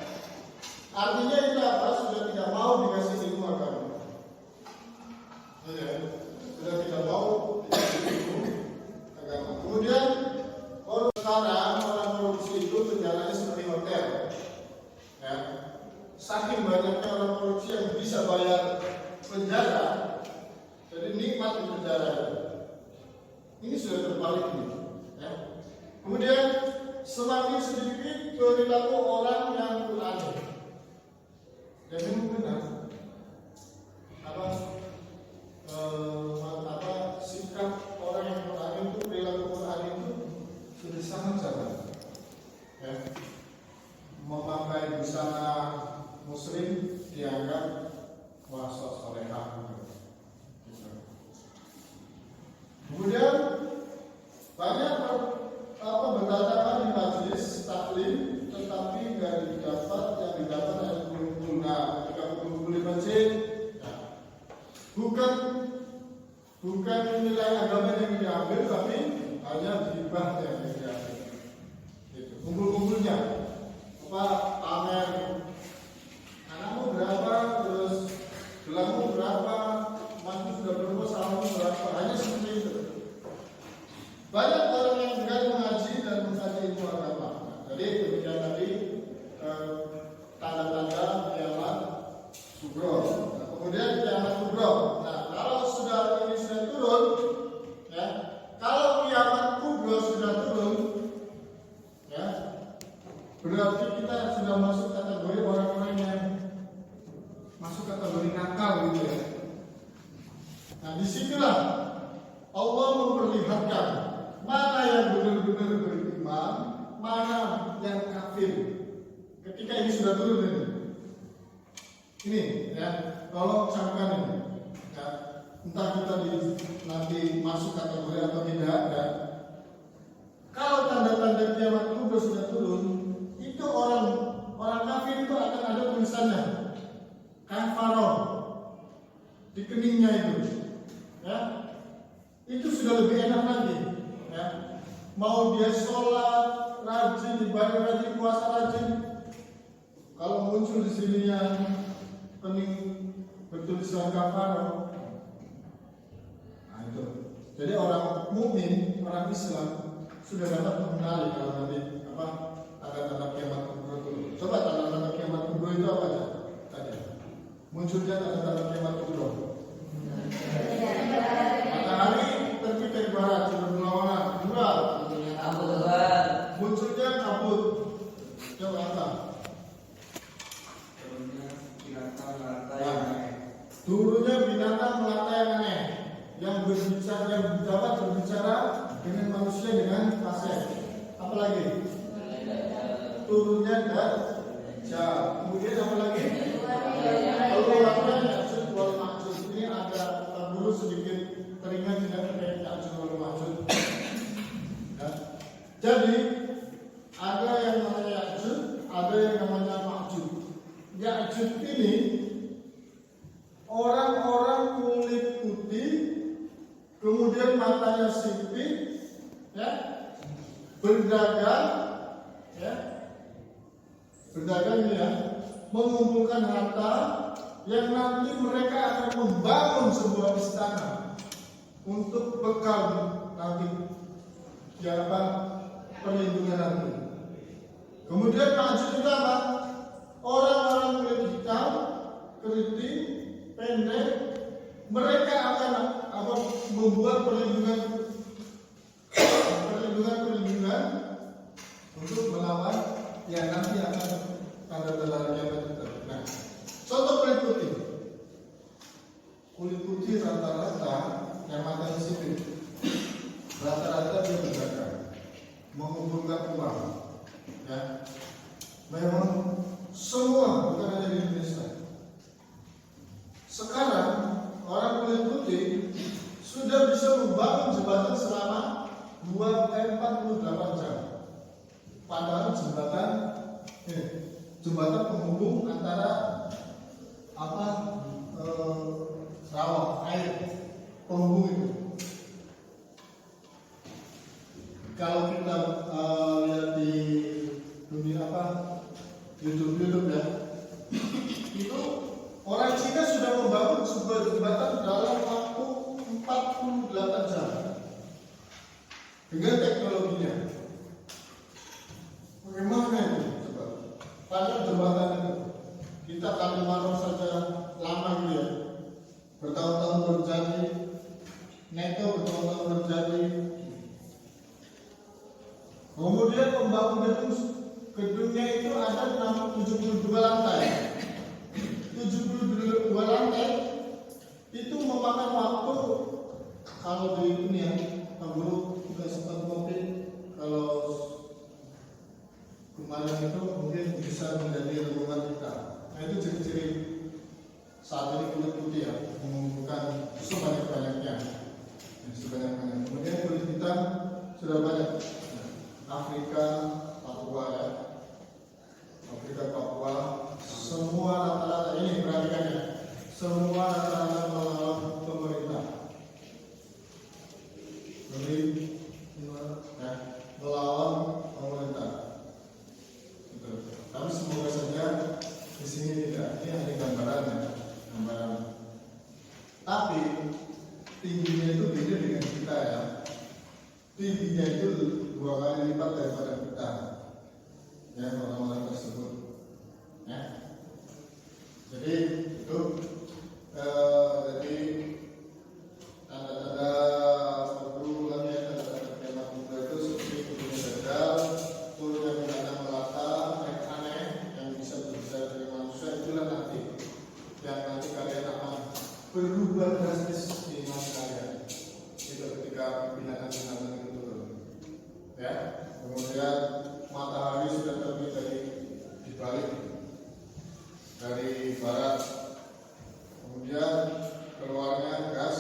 Artinya itu apa? Sudah tidak mau dikasih ilmu agama. Ya. Sudah tidak mau dikasih ilmu agama. Kemudian sekarang orang korupsi itu penjaranya seperti hotel. Ya. Saking banyaknya orang korupsi yang bisa bayar penjara, jadi nikmat di penjara. Ini sudah terbalik nih. Ya. Kemudian semakin sedikit perilaku orang yang aneh. Dan ini benar. Sikap orang yang aneh itu, perilaku orang itu sudah sangat jarang. Ya. Memakai busana muslim dianggap wah solehah. Kemudian banyak berdatangan di majelis taklim, tetapi nggak didapat yang didapat hanya kumpul. Nah, ketika kumpul di masjid, bukan nilai agama yang diambil, tapi hanya hibah yang diambil. Gitu. Kumpul-kumpulnya, pamer, anakmu berapa, terus gelangmu berapa, masmu sudah berapa, salahmu berapa, hanya seperti itu. Banyak orang yang enggan mengaji dan mengkaji ilmu agama. Jadi kemudian tadi tanda-tanda kiamat kubro. Nah, kemudian kiamat kubro. Nah, kalau ini sudah turun, ya, kalau kiamat kubro sudah turun, ya, berarti kita sudah masuk kategori orang-orang yang masuk kategori nakal gitu ya. Nah, disinilah Allah memperlihatkan mana yang benar-benar beriman, mana yang kafir. Ketika ini sudah turun ini ya, tolong camkan ini. Ya, entah kita nanti masuk kategori atau tidak. Ya. Kalau tanda-tanda kiamat kubro sudah turun, itu orang kafir itu akan ada tulisannya kafaro di keningnya itu. Ya, itu sudah lebih enak lagi. Ya. Mau dia sholat rajin, ibadah rajin, puasa rajin, kalau muncul di sininya kening bertulisan kafaro, nah itu. Jadi orang mukmin, orang Islam sudah dapat mengenali kalau nanti tanda-tanda kiamat kubro itu. Coba tanda-tanda kiamat kubro itu apa aja? Tadi munculnya tanda-tanda kiamat kubro. Matahari terbit dari barat, sudah berlawanan, bulat. Munculnya kabut. Coba apa? Turunnya binatang melata yang aneh, yang dapat berbicara dengan manusia dengan pasien. Apalagi? Turunnya Dajjal. Kemudian apa lagi? Keluarnya Ya'juj wal Ma'juj. Ini ada guru sedikit teringat tidak terkait Ya'juj wal Ma'juj. Ya. Jadi ada yang namanya Ya'juj, ada yang namanya Ma'juj. Ya'juj ini orang-orang kulit putih, kemudian matanya sipit, ya, berdagang, ya, berdagang ini ya, mengumpulkan harta yang nanti mereka akan membangun sebuah istana untuk bekal nanti di hadapan perlindungan nanti. Kemudian Ma'juj itu apa? Orang-orang kulit hitam, keriting, pendek, mereka akan membuat perlindungan untuk melawan yang nanti akan tanda-tanda kiamat itu. Nah, contoh kulit putih rata-rata yang matanya sipit, rata-rata dia berdagang, mengumpulkan uang. Ya, memang semua bukan hanya di Indonesia. Sekarang orang kulit putih sudah bisa membangun jembatan selama 48 jam. Padahal jembatan penghubung antara rawa air penghubung itu. kalau kita lihat di dunia YouTube ya, itu orang Cina sudah membangun sebuah jembatan dalam waktu 48 jam dengan teknologinya. Bagaimana itu? Coba. Padahal jembatan itu kita Kalimantan saja lama gitu ya, bertahun-tahun berjadi, NATO bertahun-tahun berjadi. Kemudian membangun gedungnya itu ada 72 lantai. 72 lantai itu memakan waktu, kalau di ini ya, Pak Guru juga sempat ngopi, kalau kemarin itu mungkin bisa menjadi renungan kita. Nah itu ciri-ciri saat ini kulit putih ya, mengumpulkan sebanyak-banyaknya. Kemudian kulit hitam sudah banyak. Afrika, Papua ya, Afrika, Papua, semua rata-rata ini perhatikan ya, semua rata-rata melawan pemerintah, melawan pemerintah. Gitu. Tapi semoga saja di sini tidak, ini hanya gambaran. Tapi tingginya itu beda dengan kita ya. Tingginya itu 2 kali lipat daripada kita, ya, orang-orang tersebut, ya. Jadi itu jadi tanda-tanda perguruan ya, tanda-tanda kemah muda itu seperti turunnya gagal, turunnya binatang melata, yang aneh yang bisa berbicara dari manusia, itulah nanti yang nanti kalian akan berubah drastis di iman kalian. Itu ketika binatang-binatang itu turun, ya. Kemudian matahari sudah terbit dari dibalik dari barat. Kemudian keluarnya gas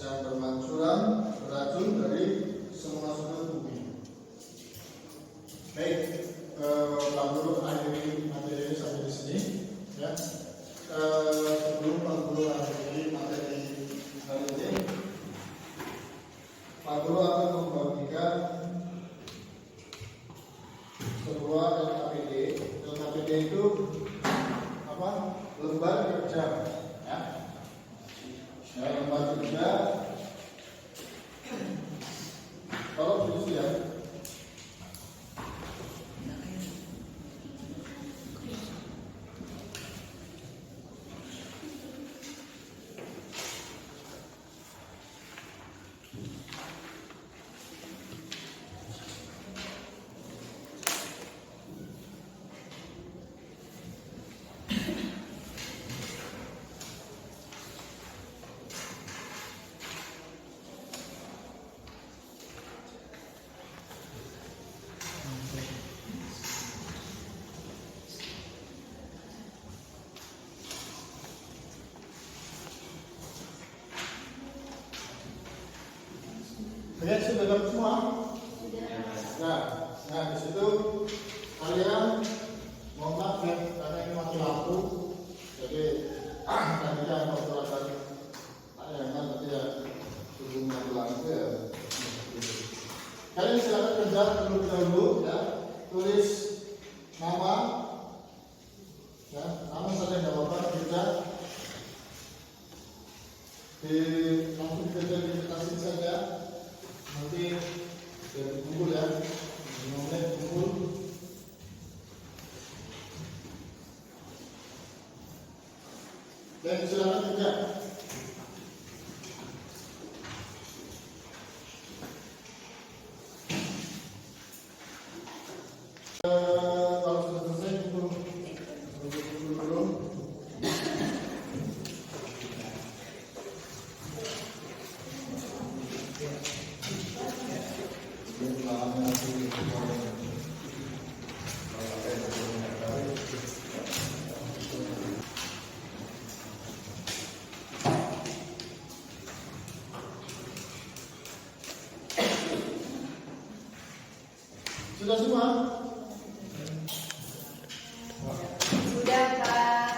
yang bermancuran beracun dari semua sudut bumi. Baik, Pak Guru akhiri materi ini sampai di sini, ya. Sebelum Pak Guru akhiri materi hari ini, Pak Guru akan membagikan sebuah LKPD. LKPD itu apa? Lembar kerja, ya. Lembar kerja. Kalau begitu ya. Kalian sudah dapat semua? Nah di situ kalian mohon maaf ya, karena ini mati lampu, jadi nanti jangan memperlakukan nanti ya sebelum mati lampu ya. Kalian silakan kerja terlebih dahulu ya, tulis nama, ya, nama saja tidak apa-apa, kerja di langsung kerja di kertasin saja. Nanti dari kumpul ya, 5 menit kumpul. Dan silakan kerja. Kalau sudah selesai kumpul dulu. Sudah semua? Sudah, Pak.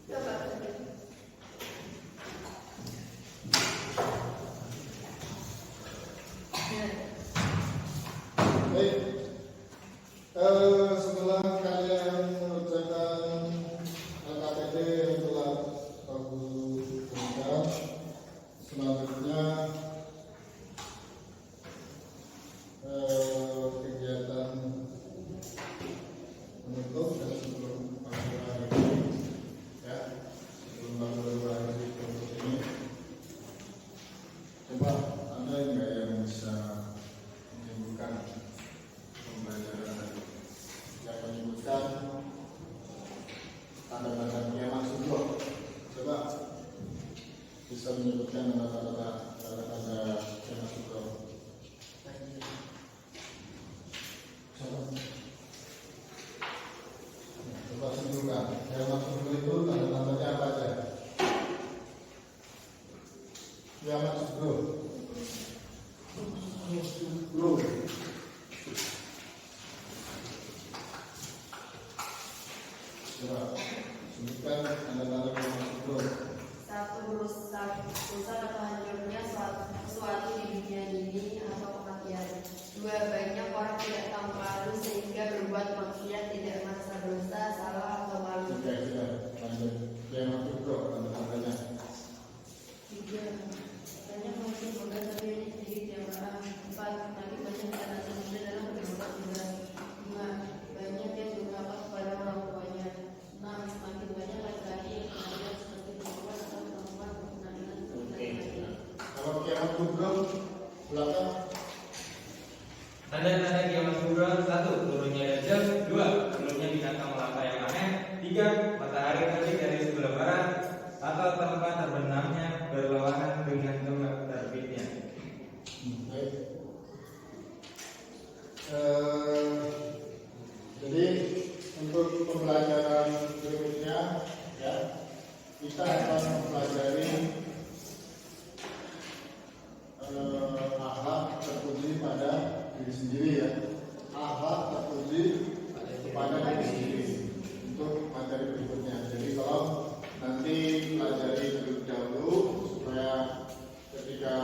Coba. Nah, Setelah kalian mengerjakan LKPD yang telah aku berikan, selanjutnya kegiatan menutup dan sebelum masuk hari ini, ya, sebelum masuk hari ini, coba ada nggak yang bisa menyebutkan pembelajaran tadi? Yang menyebutkan tanda-tanda kiamat sugro. Coba bisa menyebutkan tanda-tanda kiamat sugro. Coba sebutkan kiamat sugro itu tanda-tandanya apa aja? Kiamat sugro. Sugro. Coba sebutkan tanda-tanda kiamat sugro. Satu, rusak atau hancurnya sesuatu di dunia ini atau kematian. Dua, banyak orang tidak tahu malu sehingga berbuat maksiat, tidak merasa dosa, salah atau malu. Oke, sudah lanjut. Kiamat sugro tanda-tandanya. Tiga, banyak manusia bodoh tapi ini sedikit yang marah. Empat, nanti banyak anak muda dalam berbuat dosa. Lima, banyak yang durhaka kepada orang tuanya. Enam, semakin banyak laki-laki yang mengajar seperti perempuan atau perempuan berkenaan Oke. Kalau kiamat sugro belakang. Tanda-tanda kiamat kubra: 1. Turunnya Dajjal. 2. Turunnya binatang melata yang aneh. 3. Matahari terbit dari sebelah barat atau tempat terbenamnya berlawanan dengan tempat terbitnya. Baik. Jadi untuk pembelajaran berikutnya, ya, kita akan mempelajari akhlak terpuji pada diri sendiri, ya. Akhlak terpuji pada diri sendiri untuk materi berikutnya. Jadi kalau nanti pelajari terlebih dahulu supaya ketika